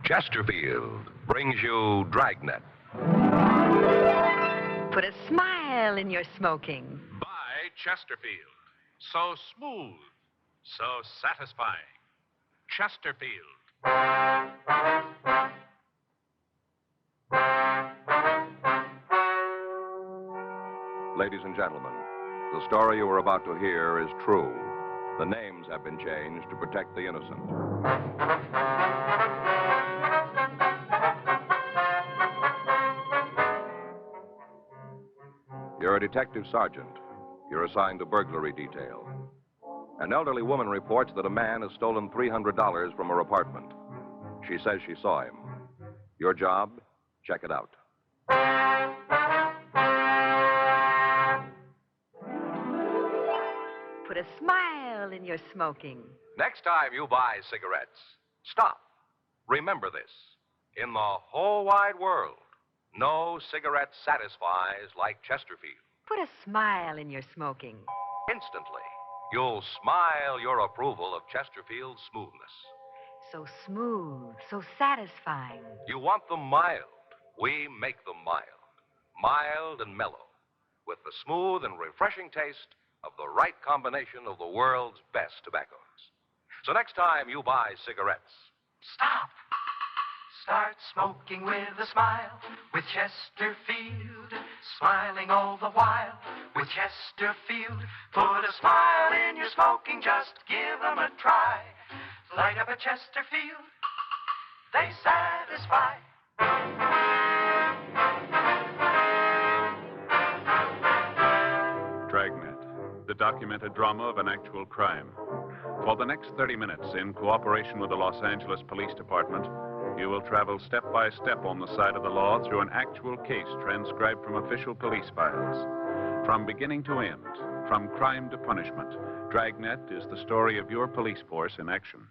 Chesterfield brings you Dragnet. Put a smile in your smoking. By Chesterfield. So smooth, so satisfying. Chesterfield. Ladies and gentlemen, the story you are about to hear is true. The names have been changed to protect the innocent. You're a detective sergeant. You're assigned to burglary detail. An elderly woman reports that a man has stolen $300 from her apartment. She says she saw him. Your job? Check it out. Put a smile in your smoking. Next time you buy cigarettes, stop. Remember this. In the whole wide world, no cigarette satisfies like Chesterfield. Put a smile in your smoking. Instantly, you'll smile your approval of Chesterfield's smoothness. So smooth, so satisfying. You want them mild. We make them mild. Mild and mellow, with the smooth and refreshing taste of the right combination of the world's best tobaccos. So next time you buy cigarettes, Stop. Start smoking with a smile with Chesterfield. Smiling all the while with Chesterfield. Put a smile in your smoking, just give them a try. Light up a Chesterfield, they satisfy. Dragnet, the documented drama of an actual crime. For the next 30 minutes, in cooperation with the Los Angeles Police Department, you will travel step by step on the side of the law through an actual case transcribed from official police files. From beginning to end, from crime to punishment, Dragnet is the story of your police force in action.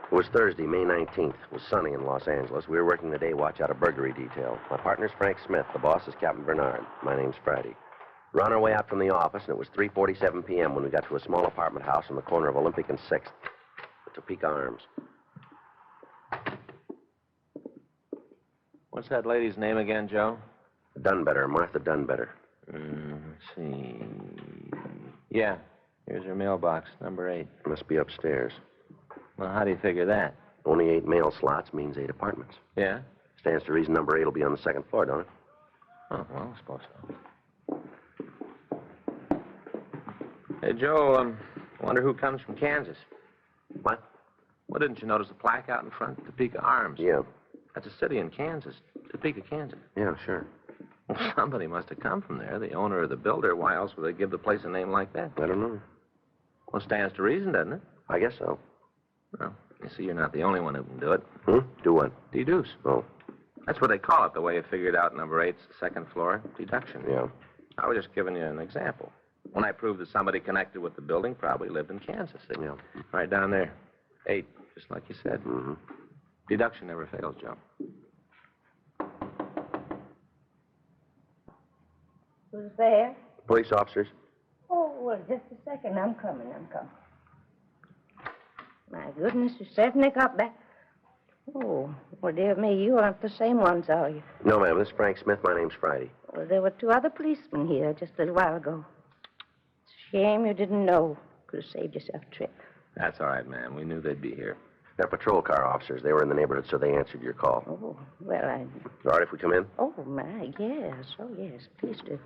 It was Thursday, May 19th. It was sunny in Los Angeles. We were working the day watch out of burglary detail. My partner's Frank Smith. The boss is Captain Bernard. My name's Friday. We're on our way out from the office, and it was 3:47 p.m. when we got to a small apartment house on the corner of Olympic and 6th. The Topeka Arms. What's that lady's name again, Joe? Dunbetter, Martha Dunbetter. Let's see. Yeah, here's her mailbox, number 8. Must be upstairs. Well, how do you figure that? Only 8 mail slots means 8 apartments. Yeah? Stands to reason number 8 will be on the 2nd floor, don't it? Oh, well, I suppose so. Hey, Joe, wonder who comes from Kansas. What? Well, didn't you notice the plaque out in front? Topeka Arms. Yeah. That's a city in Kansas. Topeka, Kansas. Yeah, sure. Well, somebody must have come from there, the owner or the builder. Why else would they give the place a name like that? I don't know. Well, stands to reason, doesn't it? I guess so. Well, you see, you're not the only one who can do it. Do what? Deduce. Oh. That's what they call it, the way you figured out number 8's second floor deduction. Yeah. I was just giving you an example. When I proved that somebody connected with the building probably lived in Kansas. Yeah. Right down there. 8, just like you said. Mm-hmm. Deduction never fails, Joe. Who's there? Police officers. Oh, well, just a second. I'm coming. My goodness, you certainly got back. Oh, well, dear me, you aren't the same ones, are you? No, ma'am. This is Frank Smith. My name's Friday. Well, there were 2 other policemen here just a little while ago. It's a shame you didn't know. Could have saved yourself a trip. That's all right, ma'am. We knew they'd be here. They're patrol car officers. They were in the neighborhood, so they answered your call. Oh, well, All right if we come in? Oh, my, yes. Oh, yes, please do.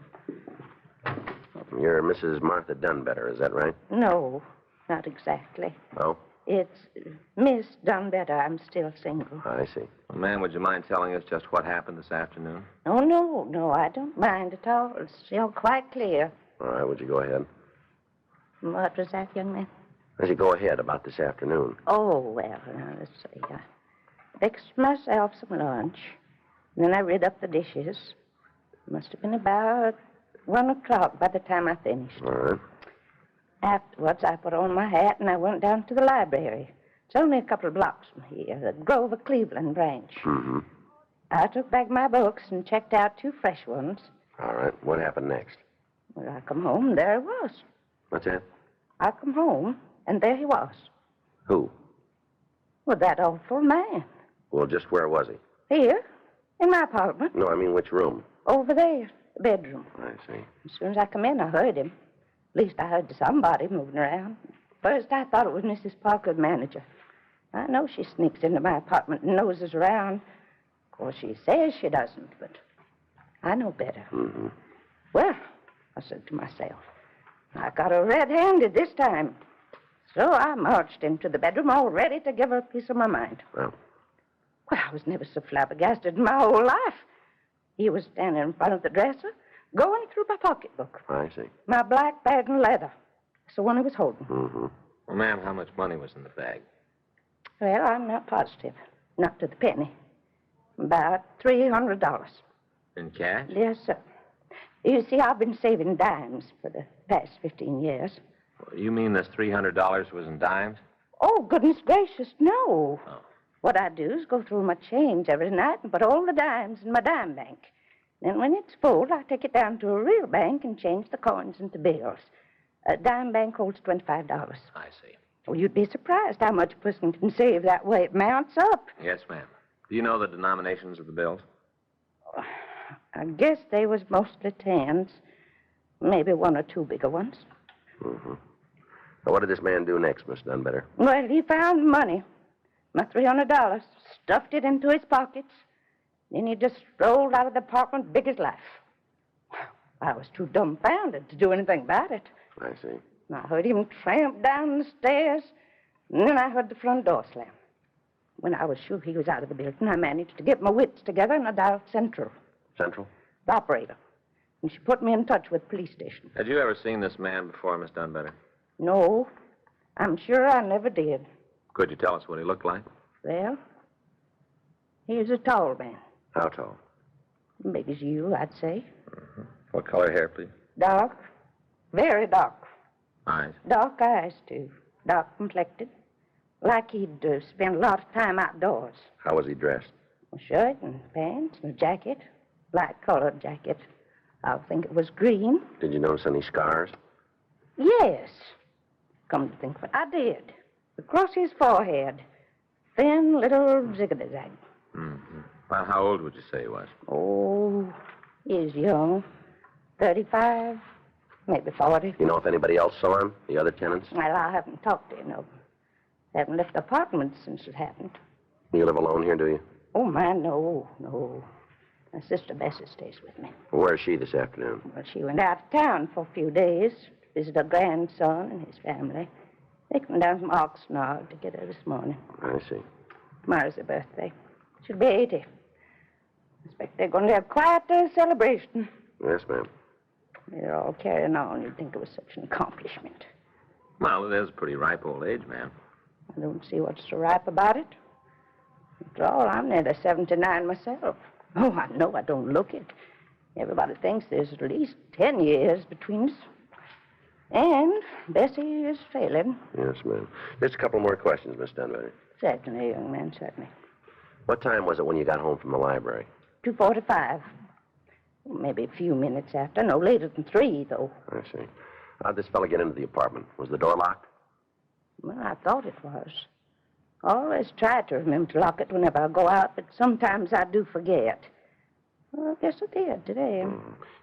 You're Mrs. Martha Dunbetter, is that right? No, not exactly. Oh? It's Miss Dunbetter. I'm still single. I see. Well, ma'am, would you mind telling us just what happened this afternoon? Oh, no, I don't mind at all. It's still quite clear. All right, would you go ahead? What was that, young man? As you go ahead about this afternoon. Oh, well, now, let's see. I fixed myself some lunch. Then I rid up the dishes. Must have been about 1 o'clock by the time I finished. All right. Afterwards, I put on my hat and I went down to the library. It's only a couple of blocks from here, the Grover Cleveland branch. Mm-hmm. I took back my books and checked out 2 fresh ones. All right. What happened next? Well, I come home, and there it was. What's that? I come home, And there he was. Who? Well, that awful man. Well, just where was he? Here, in my apartment. No, I mean which room? Over there, the bedroom. I see. As soon as I come in, I heard him. At least I heard somebody moving around. First, I thought it was Mrs. Parker, the manager. I know she sneaks into my apartment and noses around. Of course, she says she doesn't, but I know better. Mm-hmm. Well, I said to myself, I got her red-handed this time. So I marched into the bedroom all ready to give her a piece of my mind. Well, I was never so flabbergasted in my whole life. He was standing in front of the dresser, going through my pocketbook. I see. My black bag and leather. It's the one he was holding. Mm-hmm. Well, ma'am, how much money was in the bag? Well, I'm not positive. Not to the penny. About $300. In cash? Yes, sir. You see, I've been saving dimes for the past 15 years. You mean this $300 was in dimes? Oh, goodness gracious, no. Oh. What I do is go through my change every night and put all the dimes in my dime bank. Then when it's full, I take it down to a real bank and change the coins into bills. A dime bank holds $25. I see. Well, you'd be surprised how much a person can save that way. It mounts up. Yes, ma'am. Do you know the denominations of the bills? I guess they was mostly tens. Maybe one or two bigger ones. Mm-hmm. Now, what did this man do next, Miss Dunbetter? Well, he found money. My $300. Stuffed it into his pockets. Then he just strolled out of the apartment big as life. I was too dumbfounded to do anything about it. I see. I heard him tramp down the stairs, and then I heard the front door slam. When I was sure he was out of the building, I managed to get my wits together and I dialed Central, Central? the operator. And she put me in touch with the police station. Had you ever seen this man before, Miss Dunbetter? No, I'm sure I never did. Could you tell us what he looked like? Well, he was a tall man. How tall? Big as you, I'd say. Mm-hmm. What color hair, please? Dark. Very dark. Eyes. Dark eyes, too. Dark complected. Like he'd spent a lot of time outdoors. How was he dressed? A shirt and pants and a jacket. Light-colored jacket. I think it was green. Did you notice any scars? Yes. Come to think of it, I did. Across his forehead. Thin little zigzag. Mm-hmm. Well, how old would you say he was? Oh, he's young. 35, maybe 40. You know if anybody else saw him? The other tenants? Well, I haven't talked to him, no. Haven't left the apartment since it happened. You live alone here, do you? Oh, man, no. My sister Bessie stays with me. Where is she this afternoon? Well, she went out of town for a few days to visit her grandson and his family. They come down from Oxnard to get her this morning. I see. Tomorrow's her birthday. She'll be 80. I expect they're going to have quite a celebration. Yes, ma'am. They're all carrying on. You'd think it was such an accomplishment. Well, it is a pretty ripe old age, ma'am. I don't see what's so ripe about it. After all, I'm nearly 79 myself. Oh, I know I don't look it. Everybody thinks there's at least 10 years between us. And Bessie is failing. Yes, ma'am. Just a couple more questions, Miss Dunbetter. Certainly, young man, certainly. What time was it when you got home from the library? 2:45. Maybe a few minutes after. No later than 3, though. I see. How'd this fella get into the apartment? Was the door locked? Well, I thought it was. I always try to remember to lock it whenever I go out, but sometimes I do forget. Well, I guess I did today.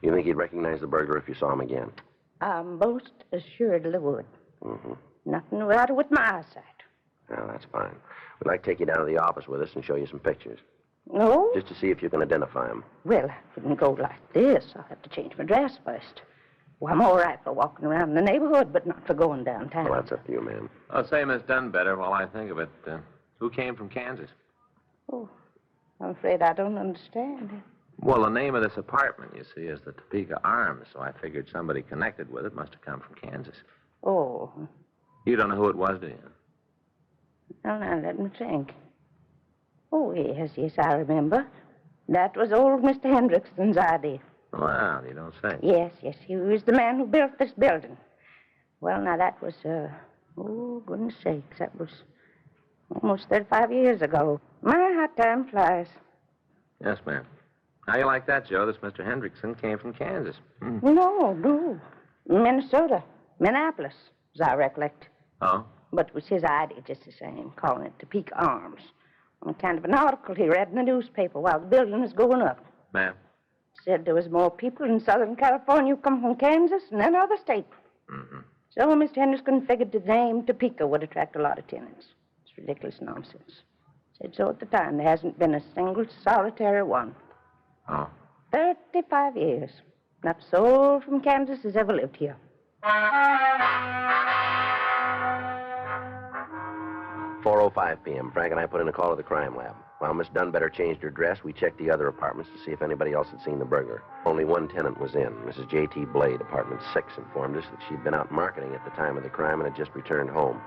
You think he'd recognize the burglar if you saw him again? I most assuredly would. Mm-hmm. Nothing wrong with my eyesight. Well, that's fine. We'd like to take you down to the office with us and show you some pictures. No? Just to see if you can identify him. Well, I couldn't go like this. I'll have to change my dress first. Well, I'm all right for walking around the neighborhood, but not for going downtown. Well, that's up to you, ma'am. I'll say Miss Dunbetter while I think of it. Who came from Kansas? Oh, I'm afraid I don't understand. Well, the name of this apartment, you see, is the Topeka Arms, so I figured somebody connected with it must have come from Kansas. Oh. You don't know who it was, do you? Well, now, let me think. Oh, yes, I remember. That was old Mr. Hendrickson's idea. Well, you don't say. Yes, he was the man who built this building. Well, now, that was, oh, goodness sakes, that was almost 35 years ago. My, how time flies. Yes, ma'am. How you like that, Joe? This Mr. Hendrickson came from Kansas. No. Minnesota. Minneapolis, as I recollect. Oh? But it was his idea just the same, calling it Topeka Arms. On kind of an article he read in the newspaper while the building was going up. Ma'am? Said there was more people in Southern California who come from Kansas than any other state. Mm-hmm. So Mr. Henderson figured the name Topeka would attract a lot of tenants. It's ridiculous nonsense. Said so at the time. There hasn't been a single solitary one. Oh. 35 years. Not a soul from Kansas has ever lived here. 4:05 p.m. Frank and I put in a call to the crime lab. While Miss Dunbetter changed her dress, we checked the other apartments to see if anybody else had seen the burglar. Only one tenant was in. Mrs. J.T. Blade, apartment 6, informed us that she'd been out marketing at the time of the crime and had just returned home.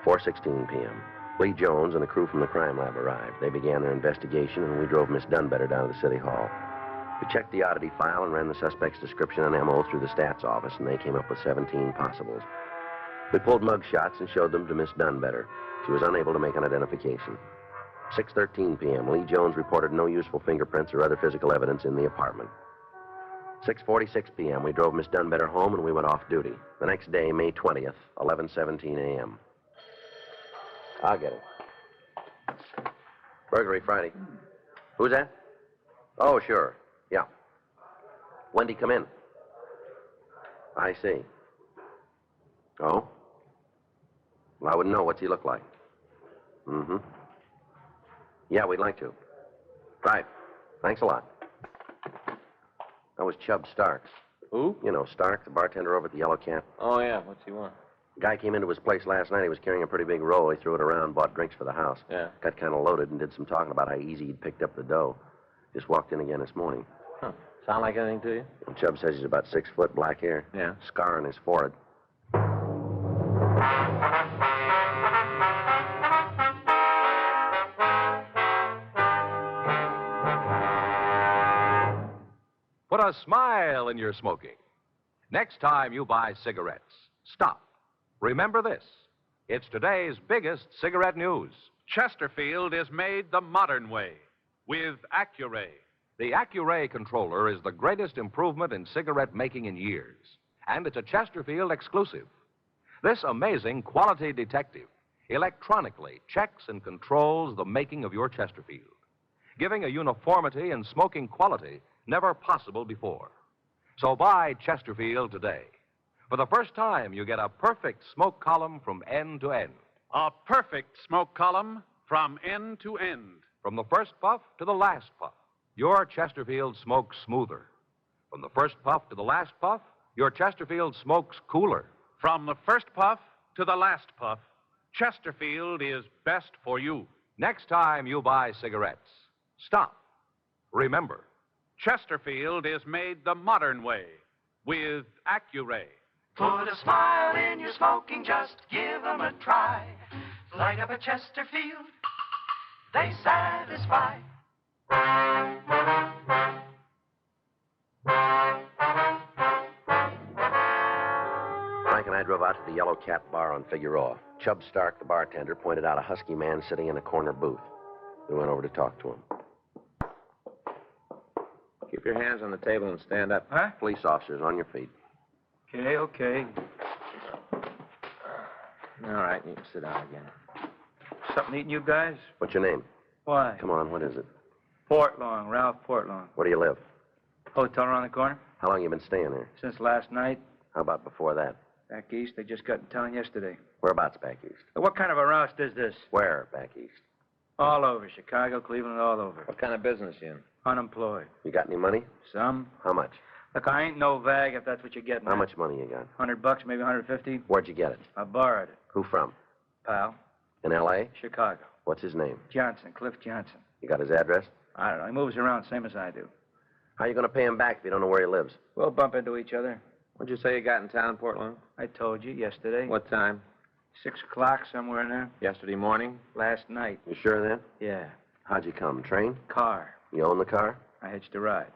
4:16 p.m. Lee Jones and a crew from the crime lab arrived. They began their investigation, and we drove Miss Dunbetter down to the city hall. We checked the oddity file and ran the suspect's description and M.O. through the stats office, and they came up with 17 possibles. We pulled mug shots and showed them to Miss Dunbetter. She was unable to make an identification. 6:13 p.m. Lee Jones reported no useful fingerprints or other physical evidence in the apartment. 6:46 p.m. We drove Miss Dunbetter home and we went off duty. The next day, May 20th, 11:17 a.m. I'll get it. Burglary Friday. Who's that? Oh, sure. Yeah. When'd he come in? I see. Oh? Well, I wouldn't know. What's he look like? Mm-hmm. Yeah, we'd like to. Right. Thanks a lot. That was Chubb Starks. Who? You know, Stark, the bartender over at the Yellow Cat. Oh, yeah. What's he want? Guy came into his place last night. He was carrying a pretty big roll. He threw it around, bought drinks for the house. Yeah. Got kind of loaded and did some talking about how easy he'd picked up the dough. Just walked in again this morning. Huh. Sound like anything to you? And Chubb says he's about 6 foot, black hair. Yeah. Scar on his forehead. Put a smile in your smoking. Next time you buy cigarettes, stop. Remember this. It's today's biggest cigarette news. Chesterfield is made the modern way with Accuray. The Accuray controller is the greatest improvement in cigarette making in years, and it's a Chesterfield exclusive. This amazing quality detective electronically checks and controls the making of your Chesterfield, giving a uniformity in smoking quality never possible before. So buy Chesterfield today. For the first time, you get a perfect smoke column from end to end. A perfect smoke column from end to end. From the first puff to the last puff, your Chesterfield smokes smoother. From the first puff to the last puff, your Chesterfield smokes cooler. From the first puff to the last puff, Chesterfield is best for you. Next time you buy cigarettes, stop. Remember, Chesterfield is made the modern way with Accuray. Put a smile in your smoking, just give them a try. Light up a Chesterfield, they satisfy. Frank and I drove out to the Yellow Cat bar on Figueroa. Chubb Stark, the bartender, pointed out a husky man sitting in a corner booth. We went over to talk to him. Keep your hands on the table and stand up. Huh? Police officers, on your feet. Okay. All right, you can sit down again. Something eating you guys? What's your name? Why? Come on, what is it? Portlong, Ralph Portlong. Where do you live? Hotel around the corner? How long you been staying there? Since last night. How about before that? Back east, they just got in town yesterday. Whereabouts back east? What kind of a roust is this? Where back east? All over. Chicago, Cleveland, all over. What kind of business you in? Unemployed. You got any money? Some. How much? Look, I ain't no vag if that's what you're getting How at. much money you got? $100, maybe 150. Where'd you get it? I borrowed it. Who from? Pal. In L.A.? Chicago. What's his name? Johnson, Cliff Johnson. You got his address? I don't know. He moves around same as I do. How you going to pay him back if you don't know where he lives? We'll bump into each other. What'd you say you got in town, Portland? I told you yesterday. What time? 6 o'clock, somewhere in there. Yesterday morning? Last night. You sure then? Yeah. How'd you come? Train? Car. You own the car? I hitched a ride.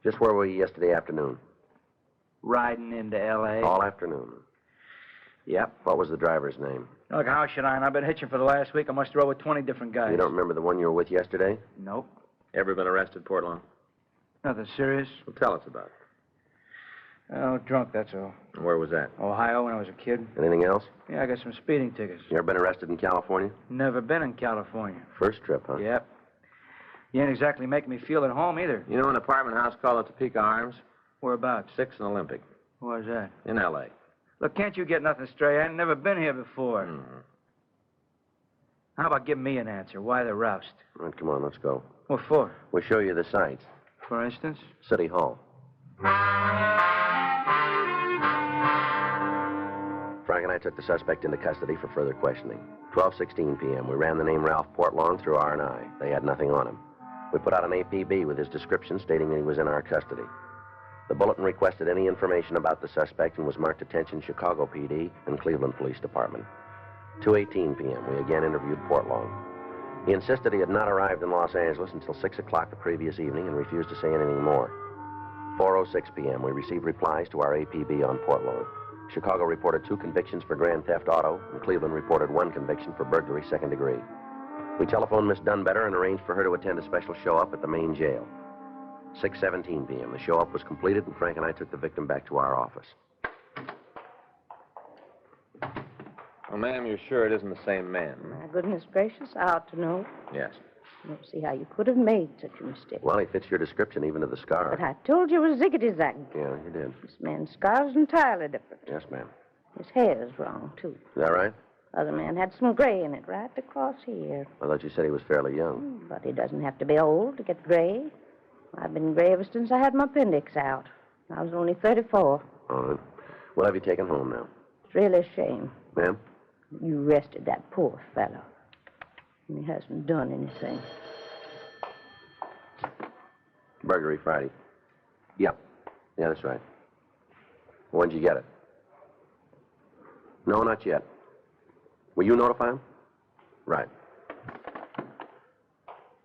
Just where were you yesterday afternoon? Riding into L.A. All afternoon. Yep. What was the driver's name? Look, how should I? And I've been hitching for the last week. I must have rode with 20 different guys. You don't remember the one you were with yesterday? Nope. Ever been arrested, Portland? Nothing serious. Well, tell us about it. Oh, drunk, that's all. Where was that? Ohio when I was a kid. Anything else? Yeah, I got some speeding tickets. You ever been arrested in California? Never been in California. First trip, huh? Yep. You ain't exactly making me feel at home either. You know an apartment house called the Topeka Arms? Whereabouts? 6th and Olympic. Where's that? In L.A. Look, can't you get nothing straight? I ain't never been here before. Mm-hmm. How about give me an answer? Why the roust? All right, come on, let's go. What for? We'll show you the sights. For instance? City Hall. Frank and I took the suspect into custody for further questioning. 12:16 p.m. We ran the name Ralph Portlong through R&I. They had nothing on him. We put out an APB with his description stating that he was in our custody. The bulletin requested any information about the suspect and was marked attention Chicago PD and Cleveland Police Department. 2:18 p.m. We again interviewed Portlong. He insisted he had not arrived in Los Angeles until 6 o'clock the previous evening and refused to say anything more. 4:06 p.m. We received replies to our APB on Portlong. Chicago reported 2 convictions for grand theft auto, and Cleveland reported 1 conviction for burglary second degree. We telephoned Miss Dunbetter and arranged for her to attend a special show-up at the main jail. 6:17 p.m. The show-up was completed, and Frank and I took the victim back to our office. Well, ma'am, you're sure it isn't the same man? My goodness gracious, I ought to know. Yes. I don't see how you could have made such a mistake. Well, he fits your description even to the scar. But I told you it was ziggity-zag. Yeah, you did. This man's scar's entirely different. Yes, ma'am. His hair's wrong, too. Is that right? Other man had some gray in it right across here. I thought you said he was fairly young. But he doesn't have to be old to get gray. I've been gray ever since I had my appendix out. I was only 34. All right. We'll have you taken home now. It's really a shame. Ma'am? You arrested that poor fellow. And he hasn't done anything. Burglary Friday. Yeah. Yeah, that's right. When'd you get it? No, not yet. Will you notify him? Right.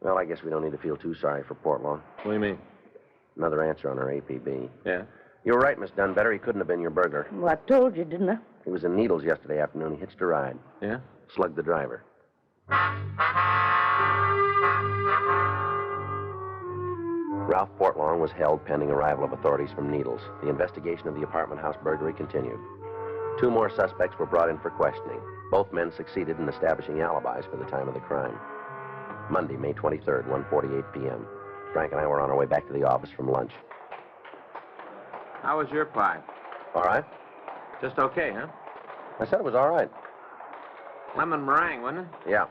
Well, I guess we don't need to feel too sorry for Portlong. What do you mean? Another answer on our APB. Yeah? You were right, Miss Dunbetter. He couldn't have been your burglar. Well, I told you, didn't I? He was in Needles yesterday afternoon. He hitched a ride. Yeah? Slugged the driver. Ralph Portlong was held pending arrival of authorities from Needles. The investigation of the apartment house burglary continued. 2 more suspects were brought in for questioning. Both men succeeded in establishing alibis for the time of the crime. Monday, May 23rd, 1:48 p.m. Frank and I were on our way back to the office from lunch. How was your pie? All right? Just okay, huh? I said it was all right. Lemon meringue, wasn't it? Yeah.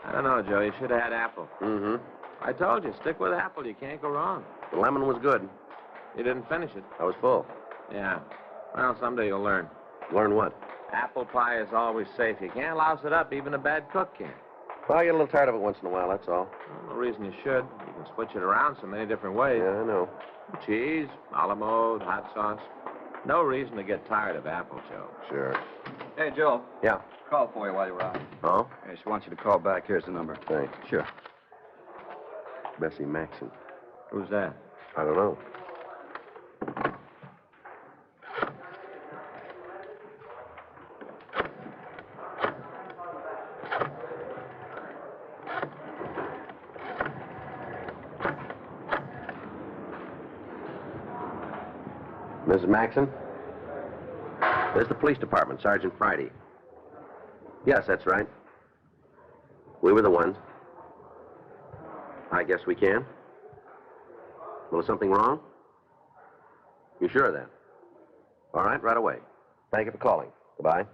I don't know, Joe. You should have had apple. Mm-hmm. I told you, stick with apple. You can't go wrong. The lemon was good. You didn't finish it. I was full. Yeah. Well, someday you'll learn. Learn what? Apple pie is always safe. You can't louse it up. Even a bad cook can. Well, I get a little tired of it once in a while, that's all. Well, no reason you should. You can switch it around so many different ways. Yeah, I know. Cheese, a la mode, hot sauce. No reason to get tired of apple, Joe. Sure. Hey, Joe. Yeah. Call for you while you were out. Oh? Hey, she wants you to call back. Here's the number. Thanks. Sure. Bessie Maxon. Who's that? I don't know. Mrs. Maxon? There's the police department, Sergeant Friday. Yes, that's right. We were the ones. I guess we can. Well, is something wrong? You sure of that? All right away. Thank you for calling. Goodbye.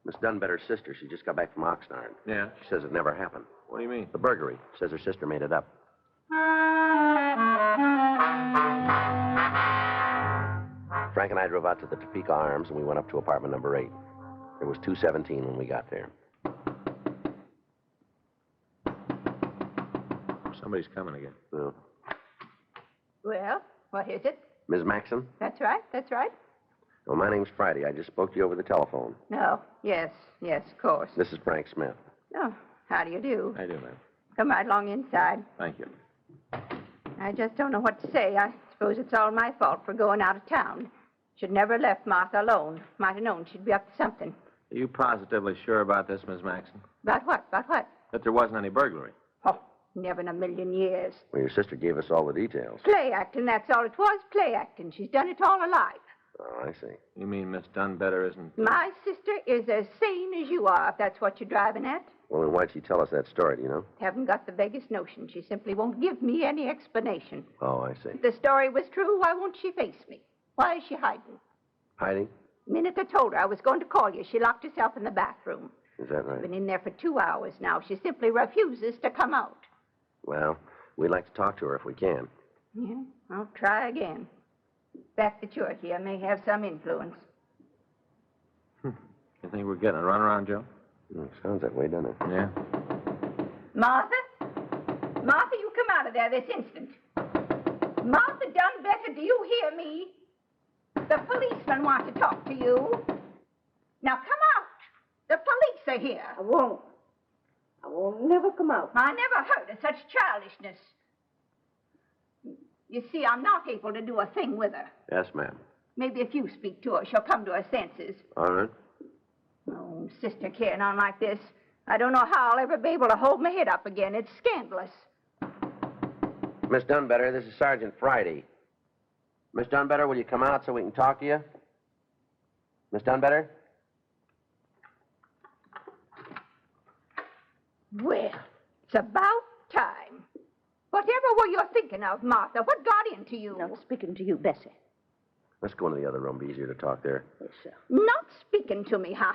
Miss Dunbetter's sister, she just got back from Oxnard. Yeah? She says it never happened. What do you mean? The burglary. Says her sister made it up. Frank and I drove out to the Topeka Arms, and we went up to apartment number 8. It was 2:17 when we got there. Somebody's coming again. Oh. Well, what is it? Ms. Maxon? That's right, that's right. Well, my name's Friday. I just spoke to you over the telephone. No, yes, of course. This is Frank Smith. Oh, how do you do? I do, ma'am. Come right along inside. Thank you. I just don't know what to say. I suppose it's all my fault for going out of town. Should never have left Martha alone. Might have known she'd be up to something. Are you positively sure about this, Miss Maxon? About what? About what? That there wasn't any burglary? Oh, Never in a million years. Well, your sister gave us all the details. Play acting, that's all it was, play acting. She's done it all her life. Oh, I see. You mean Miss Dunbetter isn't... My sister is as sane as you are, if that's what you're driving at. Well, then why'd she tell us that story, do you know? Haven't got the vaguest notion. She simply won't give me any explanation. Oh, I see. If the story was true, why won't she face me? Why is she hiding? Hiding? The minute I told her I was going to call you, she locked herself in the bathroom. Is that right? Been in there for 2 hours now. She simply refuses to come out. Well, we'd like to talk to her if we can. Yeah, I'll try again. The fact that you're here may have some influence. You think we're getting a runaround, Joe? Sounds that way, doesn't it? Yeah. Martha? Martha, you come out of there this instant. Martha Dunbetter, do you hear me? The policemen want to talk to you. Now come out. The police are here. I won't. I won't never come out. I never heard of such childishness. You see, I'm not able to do a thing with her. Yes, ma'am. Maybe if you speak to her, she'll come to her senses. All right. Oh, sister carrying on like this. I don't know how I'll ever be able to hold my head up again. It's scandalous. Miss Dunbetter, this is Sergeant Friday. Miss Dunbetter, will you come out so we can talk to you? Miss Dunbetter? Well, it's about time. Whatever were you thinking of, Martha? What got into you? No, speaking to you, Bessie. Let's go into the other room. Be easier to talk there. Yes, sir. Not speaking to me, huh?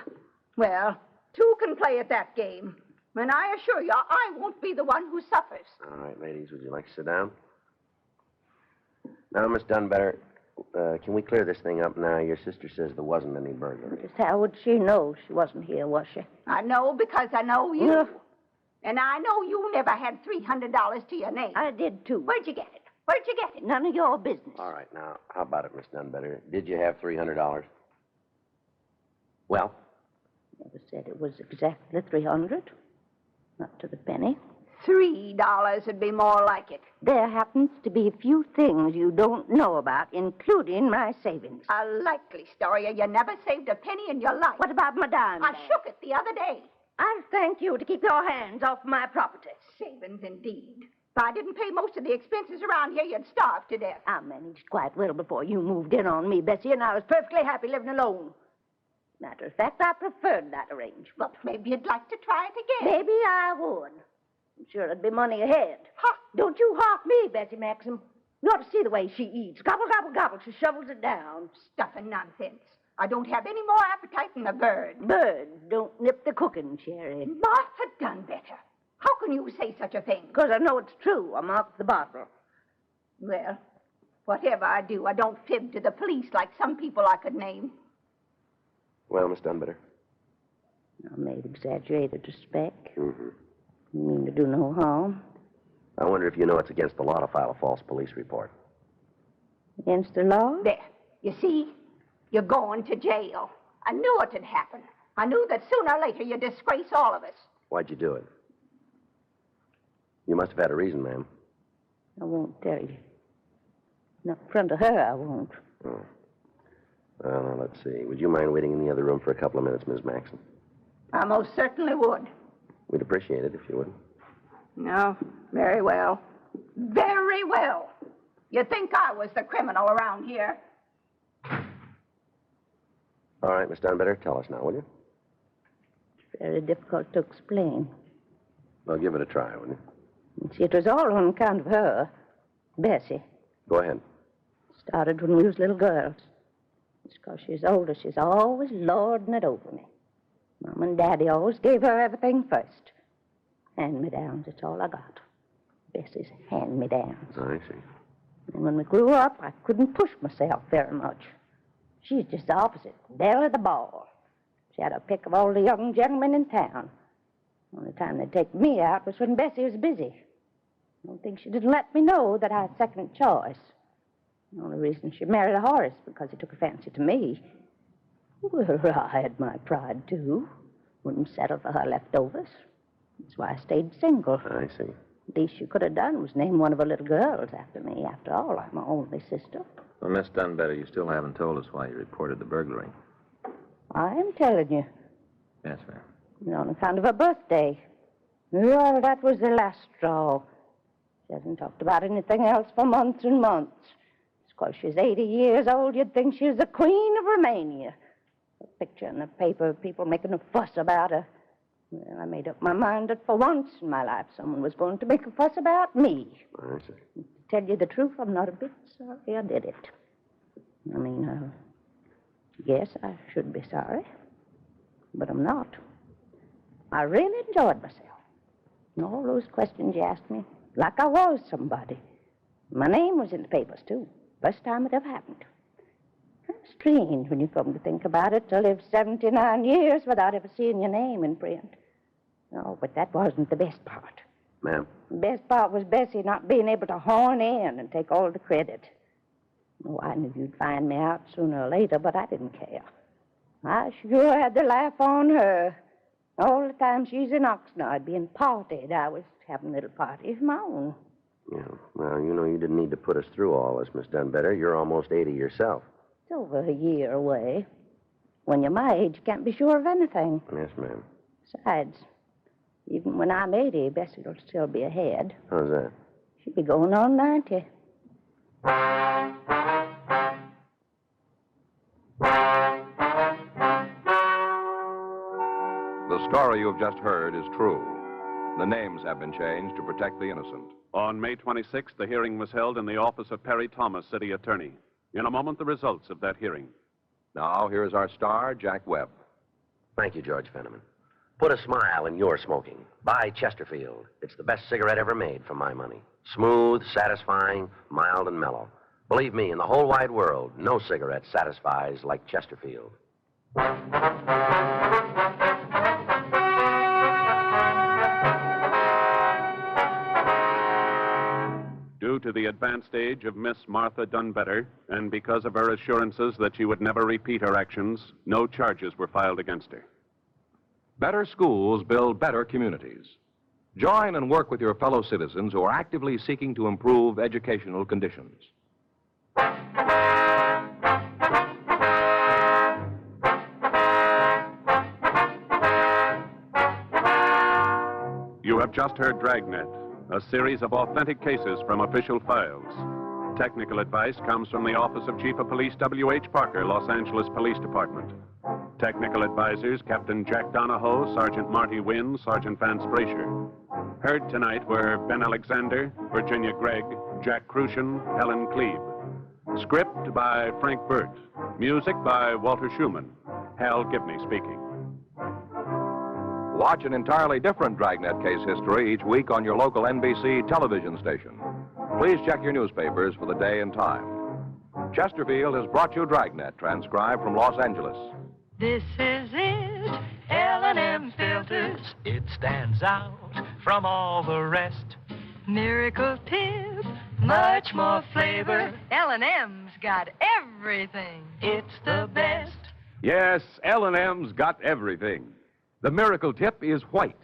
Well, two can play at that game. And I assure you, I won't be the one who suffers. All right, ladies, would you like to sit down? Now, Miss Dunbetter, can we clear this thing up now? Your sister says there wasn't any burglary. Just how would she know she wasn't here, was she? I know because I know you. Yeah. And I know you never had $300 to your name. I did, too. Where'd you get it? Where'd you get it? None of your business. All right, now, how about it, Miss Dunbetter? Did you have $300? Well? Never said it was exactly 300. Not to the penny. $3 would be more like it. There happens to be a few things you don't know about, including my savings. A likely story. You never saved a penny in your life. What about my dime I bag? shook it the other day. I'll thank you to keep your hands off my property. Savings, indeed. If I didn't pay most of the expenses around here, you'd starve to death. I managed quite well before you moved in on me, Bessie, and I was perfectly happy living alone. Matter of fact, I preferred that arrangement. Well, maybe you'd like to try it again. Maybe I would. I'm sure it'd be money ahead. Ha! Don't you hark me, Bessie Maxim. You ought to see the way she eats. Gobble, gobble, gobble. She shovels it down. Stuff and nonsense. I don't have any more appetite than a bird. Bird, don't nip the cooking, Sherry. Martha Dunbetter. How can you say such a thing? Because I know it's true. I marked the bottle. Well, whatever I do, I don't fib to the police like some people I could name. Well, Miss Dunbetter? I may have exaggerated to spec. Mm-hmm. You mean to do no harm. I wonder if you know it's against the law to file a false police report. Against the law? There. You see? You're going to jail. I knew it'd happen. I knew that sooner or later you'd disgrace all of us. Why'd you do it? You must have had a reason, ma'am. I won't tell you. Not in front of her, I won't. Oh. Well, now, let's see. Would you mind waiting in the other room for a couple of minutes, Miss Maxon? I most certainly would. We'd appreciate it if you would. No, very well. Very well. You'd think I was the criminal around here. All right, Miss Dunbetter, tell us now, will you? It's very difficult to explain. Well, give it a try, will you? You see, it was all on account of her, Bessie. Go ahead. Started when we was little girls. It's because she's older. She's always lording it over me. Mom and Daddy always gave her everything first. Hand-me-downs, it's all I got. Bessie's hand-me-downs. I see. And when we grew up, I couldn't push myself very much. She's just the opposite, belle of the ball. She had a pick of all the young gentlemen in town. The only time they'd take me out was when Bessie was busy. I don't think she didn't let me know that I had second choice. The only reason she married Horace because he took a fancy to me. Well, I had my pride, too. Wouldn't settle for her leftovers. That's why I stayed single. I see. Least she could have done was name one of her little girls after me. After all, I'm her only sister. Well, Miss Dunbetter, you still haven't told us why you reported the burglary. I'm telling you. Yes, ma'am. On account of her birthday. Well, that was the last straw. She hasn't talked about anything else for months and months. It's 'cause she's 80 years old, you'd think she was the Queen of Romania. A picture in the paper, people making a fuss about her. Well, I made up my mind that for once in my life someone was going to make a fuss about me. I see. To tell you the truth, I'm not a bit sorry I did it. I mean, yes, I should be sorry, but I'm not. I really enjoyed myself. And all those questions you asked me, like I was somebody. My name was in the papers, too. First time it ever happened. Strange when you come to think about it, to live 79 years without ever seeing your name in print. No, but that wasn't the best part. Ma'am? The best part was Bessie not being able to horn in and take all the credit. Oh, I knew you'd find me out sooner or later, but I didn't care. I sure had the laugh on her. All the time she's in Oxnard being partied, I was having a little party of my own. Yeah. Well, you know, you didn't need to put us through all this, Miss Dunbetter. You're almost 80 yourself. It's over a year away. When you're my age, you can't be sure of anything. Yes, ma'am. Besides, even when I'm 80, Bessie will still be ahead. How's that? She'll be going on 90. The story you've just heard is true. The names have been changed to protect the innocent. On May 26th, the hearing was held in the office of Perry Thomas, city attorney. In a moment, the results of that hearing. Now, here's our star, Jack Webb. Thank you, George Fenneman. Put a smile in your smoking. Buy Chesterfield. It's the best cigarette ever made for my money. Smooth, satisfying, mild, and mellow. Believe me, in the whole wide world, no cigarette satisfies like Chesterfield. Due to the advanced age of Miss Martha Dunbetter, and because of her assurances that she would never repeat her actions, no charges were filed against her. Better schools build better communities. Join and work with your fellow citizens who are actively seeking to improve educational conditions. You have just heard Dragnet, a series of authentic cases from official files. Technical advice comes from the Office of Chief of Police W.H. Parker, Los Angeles Police Department. Technical advisors, Captain Jack Donahoe, Sergeant Marty Wynn, Sergeant Vance Brasher. Heard tonight were Ben Alexander, Virginia Gregg, Jack Crucian, Helen Klebe. Script by Frank Burt. Music by Walter Schumann. Hal Gibney speaking. Watch an entirely different Dragnet case history each week on your local NBC television station. Please check your newspapers for the day and time. Chesterfield has brought you Dragnet, transcribed from Los Angeles. This is it, L&M filters. It stands out from all the rest. Miracle tip, much more flavor. L&M's got everything. It's the best. Yes, L&M's got everything. The miracle tip is white,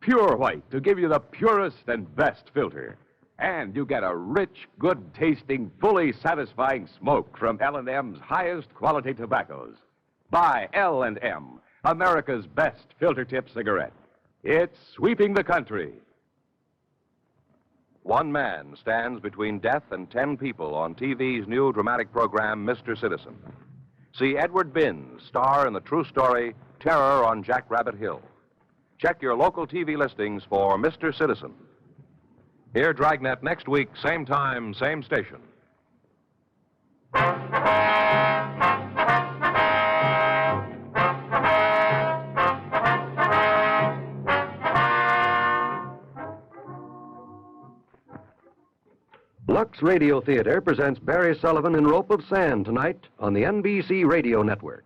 pure white, to give you the purest and best filter. And you get a rich, good-tasting, fully satisfying smoke from L&M's highest quality tobaccos. Buy L&M, America's best filter tip cigarette. It's sweeping the country. One man stands between death and 10 people on TV's new dramatic program, Mr. Citizen. See Edward Binns star in the true story, Terror on Jackrabbit Hill. Check your local TV listings for Mr. Citizen. Hear Dragnet next week, same time, same station. Lux Radio Theater presents Barry Sullivan in Rope of Sand tonight on the NBC Radio Network.